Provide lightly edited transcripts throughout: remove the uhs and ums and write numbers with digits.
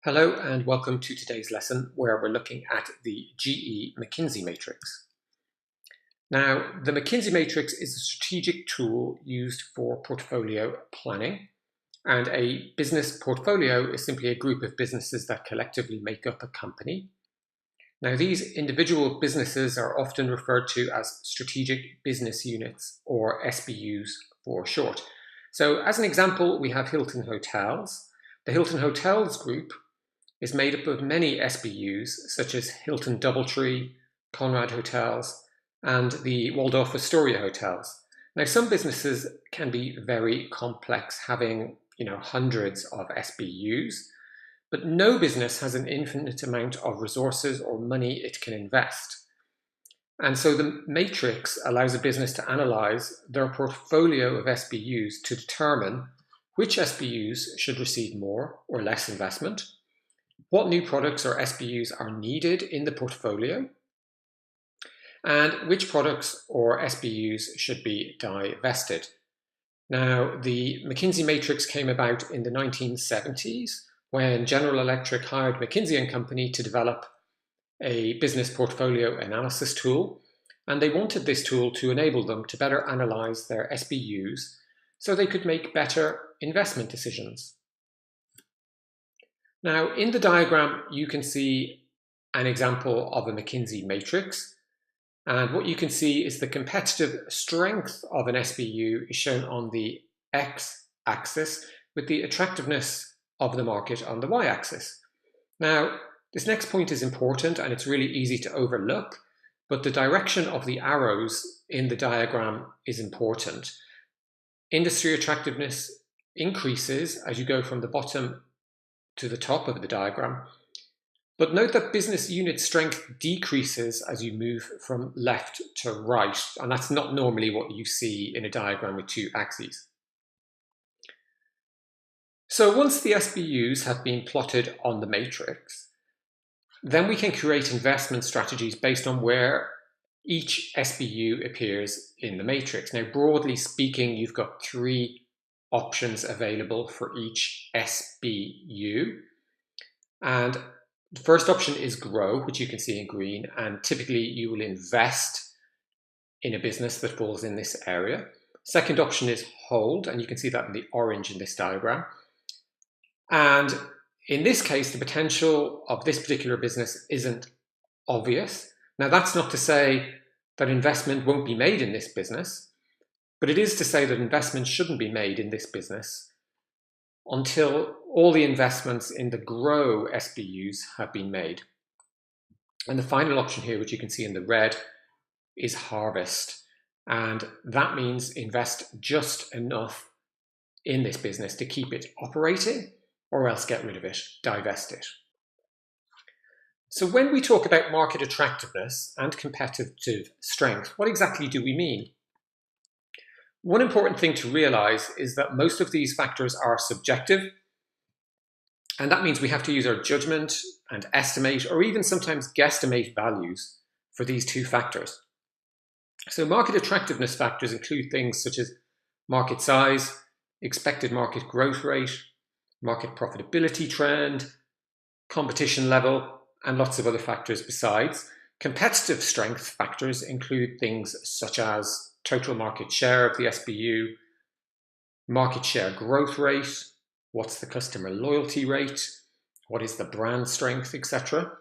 Hello and welcome to today's lesson where we're looking at the GE McKinsey matrix. Now, the McKinsey matrix is a strategic tool used for portfolio planning, and a business portfolio is simply a group of businesses that collectively make up a company. Now, these individual businesses are often referred to as strategic business units, or SBUs for short. So as an example, we have Hilton Hotels. The Hilton Hotels group is made up of many SBUs, such as Hilton Doubletree, Conrad Hotels, and the Waldorf Astoria Hotels. Now, some businesses can be very complex, having hundreds of SBUs, but no business has an infinite amount of resources or money it can invest. And so the matrix allows a business to analyze their portfolio of SBUs to determine which SBUs should receive more or less investment, what new products or SBUs are needed in the portfolio, and which products or SBUs should be divested. Now, the McKinsey matrix came about in the 1970s when General Electric hired McKinsey Company to develop a business portfolio analysis tool, and they wanted this tool to enable them to better analyze their SBUs so they could make better investment decisions. Now, in the diagram, you can see an example of a McKinsey matrix. And what you can see is the competitive strength of an SBU is shown on the x-axis with the attractiveness of the market on the y-axis. Now, this next point is important and it's really easy to overlook, but the direction of the arrows in the diagram is important. Industry attractiveness increases as you go from the bottom to the top of the diagram. But note that business unit strength decreases as you move from left to right, and that's not normally what you see in a diagram with two axes. So once the SBUs have been plotted on the matrix, then we can create investment strategies based on where each SBU appears in the matrix. Now, broadly speaking, you've got three options available for each SBU. And the first option is grow, which you can see in green, and typically you will invest in a business that falls in this area. Second option is hold, and you can see that in the orange in this diagram. And in this case, the potential of this particular business isn't obvious. Now, that's not to say that investment won't be made in this business, but it is to say that investment shouldn't be made in this business until all the investments in the grow SBUs have been made. And the final option here, which you can see in the red, is harvest. And that means invest just enough in this business to keep it operating, or else get rid of it, divest it. So when we talk about market attractiveness and competitive strength, what exactly do we mean? One important thing to realize is that most of these factors are subjective, and that means we have to use our judgment and estimate or even sometimes guesstimate values for these two factors. So market attractiveness factors include things such as market size, expected market growth rate, market profitability trend, competition level, and lots of other factors besides. Competitive strength factors include things such as total market share of the SBU, market share growth rate, what's the customer loyalty rate, what is the brand strength, etc.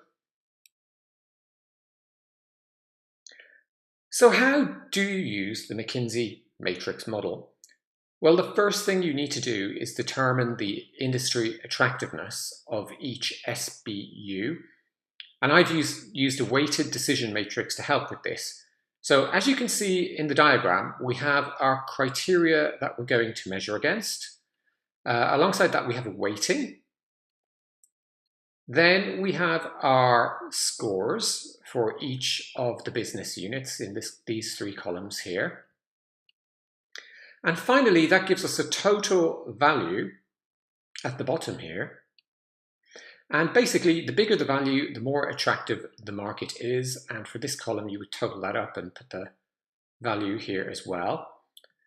So how do you use the McKinsey matrix model? Well, the first thing you need to do is determine the industry attractiveness of each SBU. And I've used a weighted decision matrix to help with this. So as you can see in the diagram, we have our criteria that we're going to measure against. Alongside that, we have a weighting. Then we have our scores for each of the business units in these three columns here. And finally, that gives us a total value at the bottom here. And basically, the bigger the value, the more attractive the market is. And for this column, you would total that up and put the value here as well.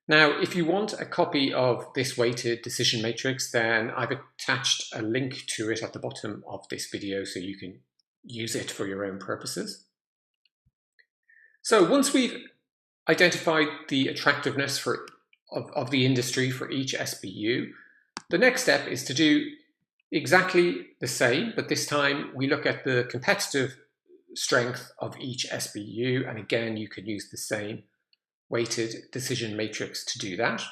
Now, if you want a copy of this weighted decision matrix, then I've attached a link to it at the bottom of this video so you can use it for your own purposes. So once we've identified the attractiveness of the industry for each SBU, the next step is to do exactly the same, but this time we look at the competitive strength of each SBU, and again you can use the same weighted decision matrix to do that.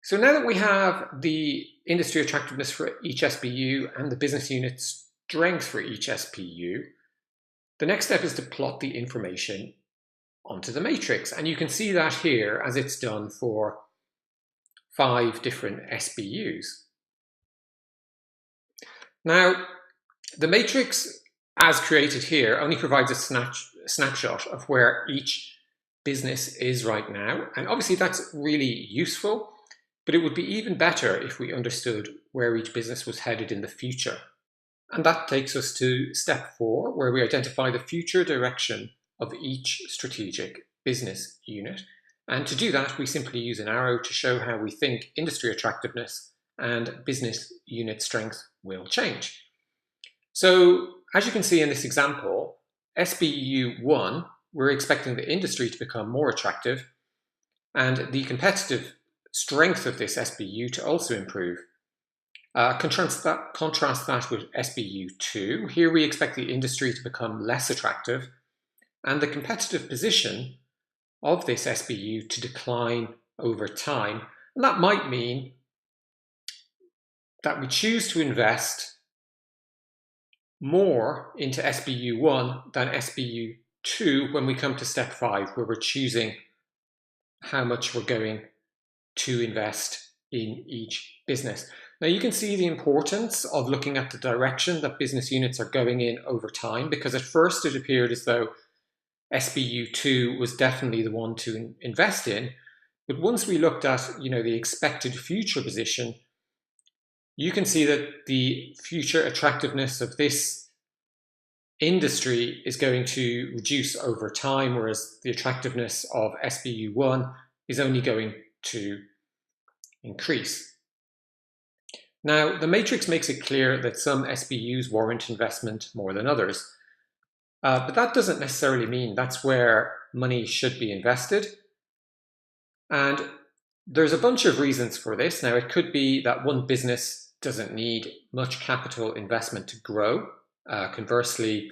So now that we have the industry attractiveness for each SBU and the business unit strength for each SBU, the next step is to plot the information onto the matrix. And you can see that here as it's done for 5 different SBUs. Now, the matrix as created here only provides a snapshot of where each business is right now. And obviously that's really useful, but it would be even better if we understood where each business was headed in the future. And that takes us to step 4, where we identify the future direction of each strategic business unit. And to do that, we simply use an arrow to show how we think industry attractiveness and business unit strength will change. So as you can see in this example, SBU 1, we're expecting the industry to become more attractive and the competitive strength of this SBU to also improve. Contrast that with SBU 2. Here we expect the industry to become less attractive and the competitive position of this SBU to decline over time. And that might mean that we choose to invest more into SBU 1 than SBU 2 when we come to step 5, where we're choosing how much we're going to invest in each business. Now you can see the importance of looking at the direction that business units are going in over time, because at first it appeared as though SBU 2 was definitely the one to invest in. But once we looked at the expected future position, you can see that the future attractiveness of this industry is going to reduce over time, whereas the attractiveness of SBU 1 is only going to increase. Now, the matrix makes it clear that some SBUs warrant investment more than others, but that doesn't necessarily mean that's where money should be invested. And there's a bunch of reasons for this. Now, it could be that one business doesn't need much capital investment to grow. Conversely,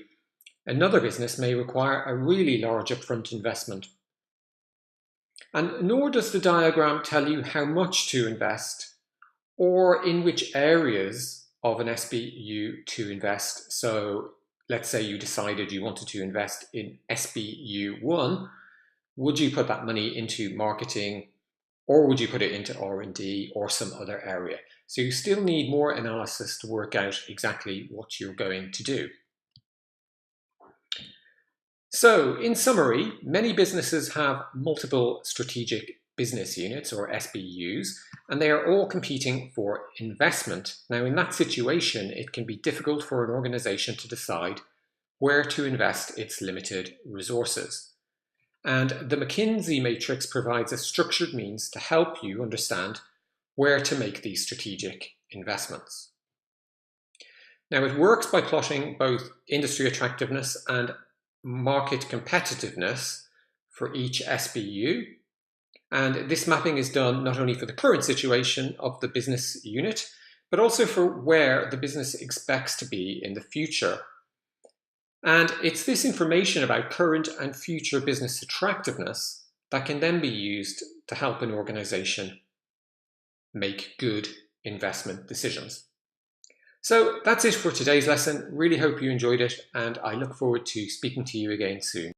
another business may require a really large upfront investment. And nor does the diagram tell you how much to invest or in which areas of an SBU to invest. So let's say you decided you wanted to invest in SBU 1. Would you put that money into marketing, or would you put it into R&D or some other area? So you still need more analysis to work out exactly what you're going to do. So in summary, many businesses have multiple strategic business units or SBUs, and they are all competing for investment. Now in that situation, it can be difficult for an organization to decide where to invest its limited resources. And the McKinsey matrix provides a structured means to help you understand where to make these strategic investments. Now it works by plotting both industry attractiveness and market competitiveness for each SBU. And this mapping is done not only for the current situation of the business unit, but also for where the business expects to be in the future. And it's this information about current and future business attractiveness that can then be used to help an organization make good investment decisions. So that's it for today's lesson. Really hope you enjoyed it, and I look forward to speaking to you again soon.